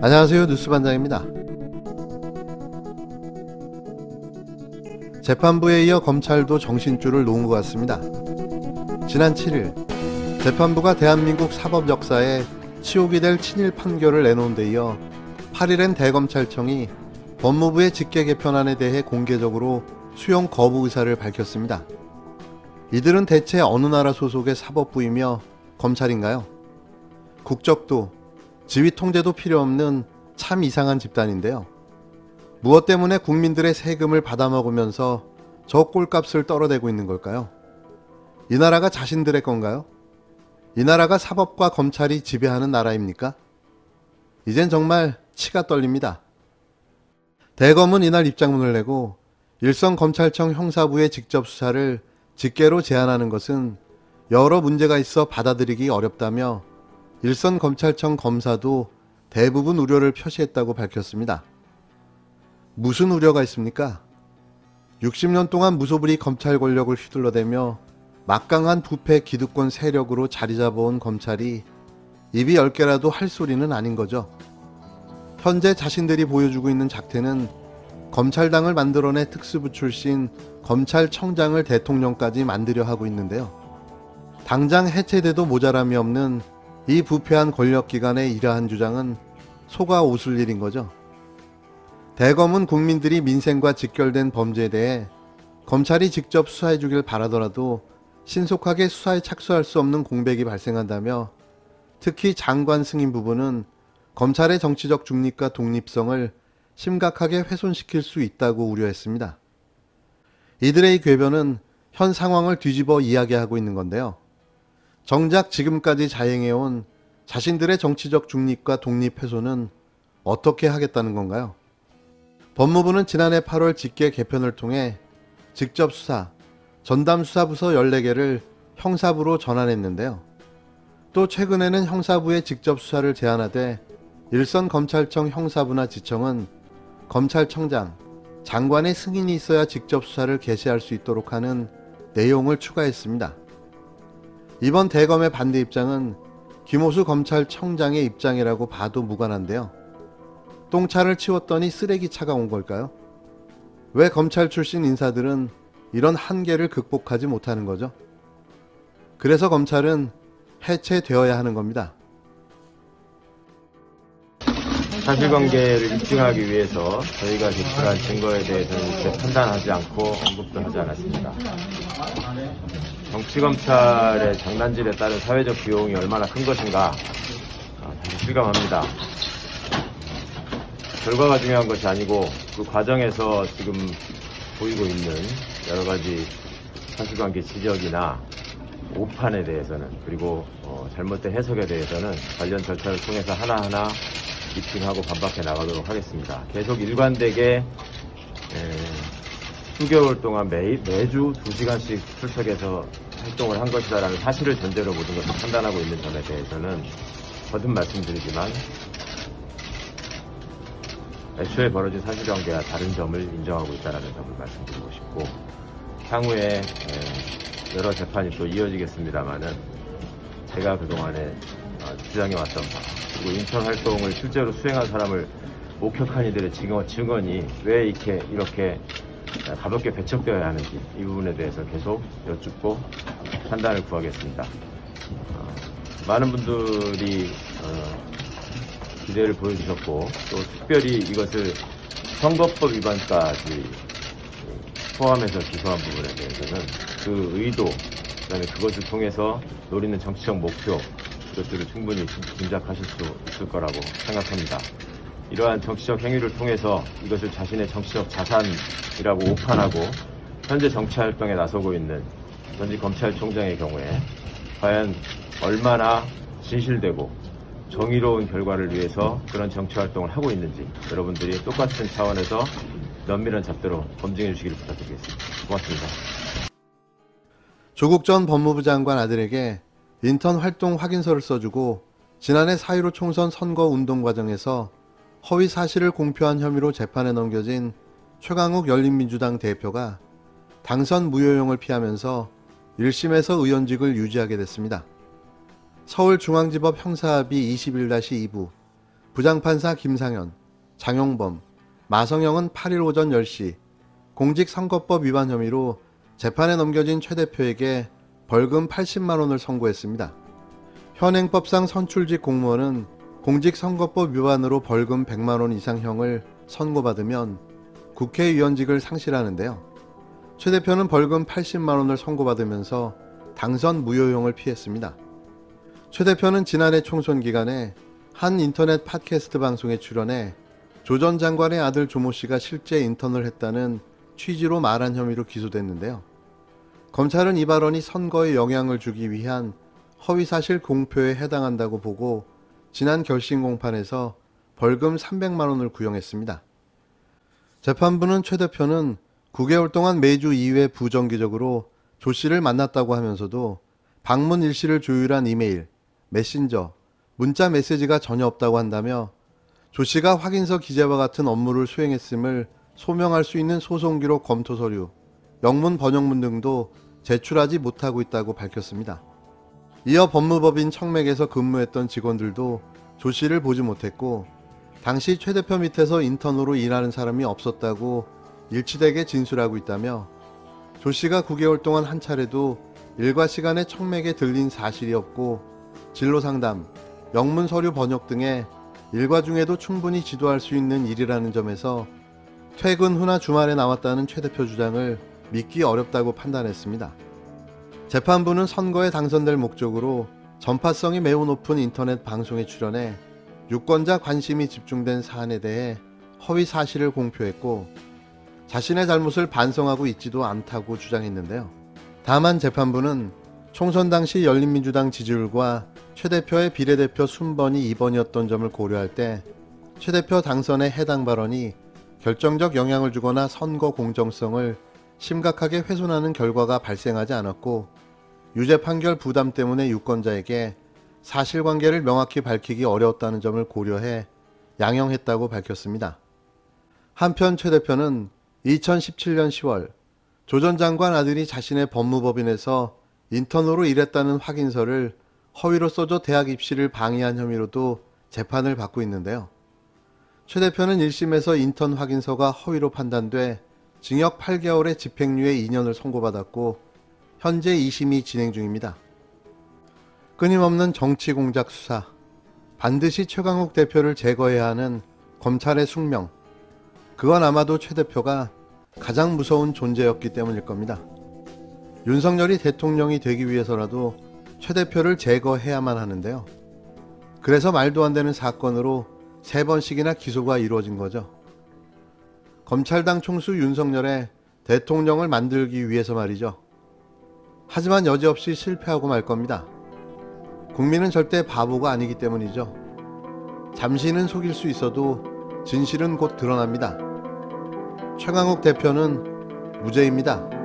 안녕하세요, 뉴스반장입니다. 재판부에 이어 검찰도 정신줄을 놓은 것 같습니다. 지난 7일 재판부가 대한민국 사법 역사에 치욕이 될 친일 판결을 내놓은 데 이어 8일엔 대검찰청이 법무부의 직계 개편안에 대해 공개적으로 수용 거부 의사를 밝혔습니다. 이들은 대체 어느 나라 소속의 사법부이며 검찰인가요? 국적도 지위 통제도 필요 없는 참 이상한 집단인데요. 무엇 때문에 국민들의 세금을 받아먹으면서 저 꼴값을 떨어대고 있는 걸까요? 이 나라가 자신들의 건가요? 이 나라가 사법과 검찰이 지배하는 나라입니까? 이젠 정말 치가 떨립니다. 대검은 이날 입장문을 내고 일선검찰청 형사부의 직접 수사를 직계로 제한하는 것은 여러 문제가 있어 받아들이기 어렵다며 일선검찰청 검사도 대부분 우려를 표시했다고 밝혔습니다. 무슨 우려가 있습니까? 60년 동안 무소불위 검찰 권력을 휘둘러대며 막강한 부패 기득권 세력으로 자리 잡아온 검찰이 입이 10개라도 할 소리는 아닌 거죠. 현재 자신들이 보여주고 있는 작태는 검찰당을 만들어내 특수부 출신 검찰청장을 대통령까지 만들려 하고 있는데요. 당장 해체돼도 모자람이 없는 이 부패한 권력기관의 이러한 주장은 속아 웃을 일인 거죠. 대검은 국민들이 민생과 직결된 범죄에 대해 검찰이 직접 수사해 주길 바라더라도 신속하게 수사에 착수할 수 없는 공백이 발생한다며 특히 장관 승인 부분은 검찰의 정치적 중립과 독립성을 심각하게 훼손시킬 수 있다고 우려했습니다. 이들의 이 궤변은 현 상황을 뒤집어 이야기하고 있는 건데요. 정작 지금까지 자행해온 자신들의 정치적 중립과 독립 훼손은 어떻게 하겠다는 건가요? 법무부는 지난해 8월 직계 개편을 통해 직접 수사, 전담수사부서 14개를 형사부로 전환했는데요. 또 최근에는 형사부의 직접 수사를 제한하되 일선검찰청 형사부나 지청은 검찰청장, 장관의 승인이 있어야 직접 수사를 개시할 수 있도록 하는 내용을 추가했습니다. 이번 대검의 반대 입장은 김호수 검찰청장의 입장이라고 봐도 무관한데요. 똥차를 치웠더니 쓰레기차가 온 걸까요? 왜 검찰 출신 인사들은 이런 한계를 극복하지 못하는 거죠? 그래서 검찰은 해체되어야 하는 겁니다. 사실관계를 입증하기 위해서 저희가 제출한 증거에 대해서는 이렇게 판단하지 않고 언급도 하지 않았습니다. 정치검찰의 장난질에 따른 사회적 비용이 얼마나 큰 것인가 다시 실감합니다. 결과가 중요한 것이 아니고 그 과정에서 지금 보이고 있는 여러 가지 사실관계 지적이나 오판에 대해서는 그리고 잘못된 해석에 대해서는 관련 절차를 통해서 하나하나 입증하고 반박해 나가도록 하겠습니다. 계속 일관되게 수개월 동안 매주 2시간씩 출석해서 활동을 한 것이다라는 사실을 전제로 모든 것을 판단하고 있는 점에 대해서는 거듭 말씀드리지만 애초에 벌어진 사실관계와 다른 점을 인정하고 있다는 점을 말씀드리고 싶고 향후에 여러 재판이 또 이어지겠습니다만은 제가 그동안에 주장해왔던 바 그리고 인턴 활동을 실제로 수행한 사람을 목격한 이들의 증언이 왜 이렇게 가볍게 배척되어야 하는지 이 부분에 대해서 계속 여쭙고 판단을 구하겠습니다. 많은 분들이 기대를 보여주셨고 또 특별히 이것을 선거법 위반까지 포함해서 기소한 부분에 대해서는 그 의도, 그다음에 그것을 통해서 노리는 정치적 목표 이것들을 충분히 짐작하실 수 있을 거라고 생각합니다. 이러한 정치적 행위를 통해서 이것을 자신의 정치적 자산이라고 오판하고 현재 정치활동에 나서고 있는 전직 검찰총장의 경우에 과연 얼마나 진실되고 정의로운 결과를 위해서 그런 정치활동을 하고 있는지 여러분들이 똑같은 차원에서 면밀한 잣대로 검증해 주시기를 부탁드리겠습니다. 고맙습니다. 조국 전 법무부 장관 아들에게 인턴 활동 확인서를 써주고 지난해 4.15 총선 선거 운동 과정에서 허위 사실을 공표한 혐의로 재판에 넘겨진 최강욱 열린민주당 대표가 당선 무효용을 피하면서 1심에서 의원직을 유지하게 됐습니다. 서울중앙지법 형사합의 21-2부 부장판사 김상현, 장용범, 마성영은 8일 오전 10시 공직선거법 위반 혐의로 재판에 넘겨진 최 대표에게 벌금 80만 원을 선고했습니다. 현행법상 선출직 공무원은 공직선거법 위반으로 벌금 100만 원 이상형을 선고받으면 국회의원직을 상실하는데요. 최 대표는 벌금 80만 원을 선고받으면서 당선 무효용을 피했습니다. 최 대표는 지난해 총선 기간에 한 인터넷 팟캐스트 방송에 출연해 조 전 장관의 아들 조모 씨가 실제 인턴을 했다는 취지로 말한 혐의로 기소됐는데요. 검찰은 이 발언이 선거에 영향을 주기 위한 허위사실 공표에 해당한다고 보고 지난 결심 공판에서 벌금 300만 원을 구형했습니다. 재판부는 최 대표는 9개월 동안 매주 2회 부정기적으로 조 씨를 만났다고 하면서도 방문 일시를 조율한 이메일, 메신저, 문자 메시지가 전혀 없다고 한다며 조 씨가 확인서 기재와 같은 업무를 수행했음을 소명할 수 있는 소송기록 검토 서류, 영문 번역문 등도 제출하지 못하고 있다고 밝혔습니다. 이어 법무법인 청맥에서 근무했던 직원들도 조 씨를 보지 못했고 당시 최 대표 밑에서 인턴으로 일하는 사람이 없었다고 일치되게 진술하고 있다며 조 씨가 9개월 동안 한 차례도 일과 시간에 청맥에 들린 사실이 없고 진로상담, 영문 서류 번역 등의 일과 중에도 충분히 지도할 수 있는 일이라는 점에서 퇴근 후나 주말에 나왔다는 최 대표 주장을 믿기 어렵다고 판단했습니다. 재판부는 선거에 당선될 목적으로 전파성이 매우 높은 인터넷 방송에 출연해 유권자 관심이 집중된 사안에 대해 허위 사실을 공표했고 자신의 잘못을 반성하고 있지도 않다고 주장했는데요. 다만 재판부는 총선 당시 열린민주당 지지율과 최 대표의 비례대표 순번이 2번이었던 점을 고려할 때 최 대표 당선에 해당 발언이 결정적 영향을 주거나 선거 공정성을 심각하게 훼손하는 결과가 발생하지 않았고 유죄 판결 부담 때문에 유권자에게 사실관계를 명확히 밝히기 어려웠다는 점을 고려해 양형했다고 밝혔습니다. 한편 최 대표는 2017년 10월 조 전 장관 아들이 자신의 법무법인에서 인턴으로 일했다는 확인서를 허위로 써줘 대학 입시를 방해한 혐의로도 재판을 받고 있는데요. 최 대표는 1심에서 인턴 확인서가 허위로 판단돼 징역 8개월에 집행유예 2년을 선고받았고 현재 2심이 진행 중입니다. 끊임없는 정치 공작 수사, 반드시 최강욱 대표를 제거해야 하는 검찰의 숙명, 그건 아마도 최 대표가 가장 무서운 존재였기 때문일 겁니다. 윤석열이 대통령이 되기 위해서라도 최 대표를 제거해야만 하는데요. 그래서 말도 안 되는 사건으로 3번씩이나 기소가 이루어진 거죠. 검찰당 총수 윤석열의 대통령을 만들기 위해서 말이죠. 하지만 여지없이 실패하고 말 겁니다. 국민은 절대 바보가 아니기 때문이죠. 잠시는 속일 수 있어도 진실은 곧 드러납니다. 최강욱 대표는 무죄입니다.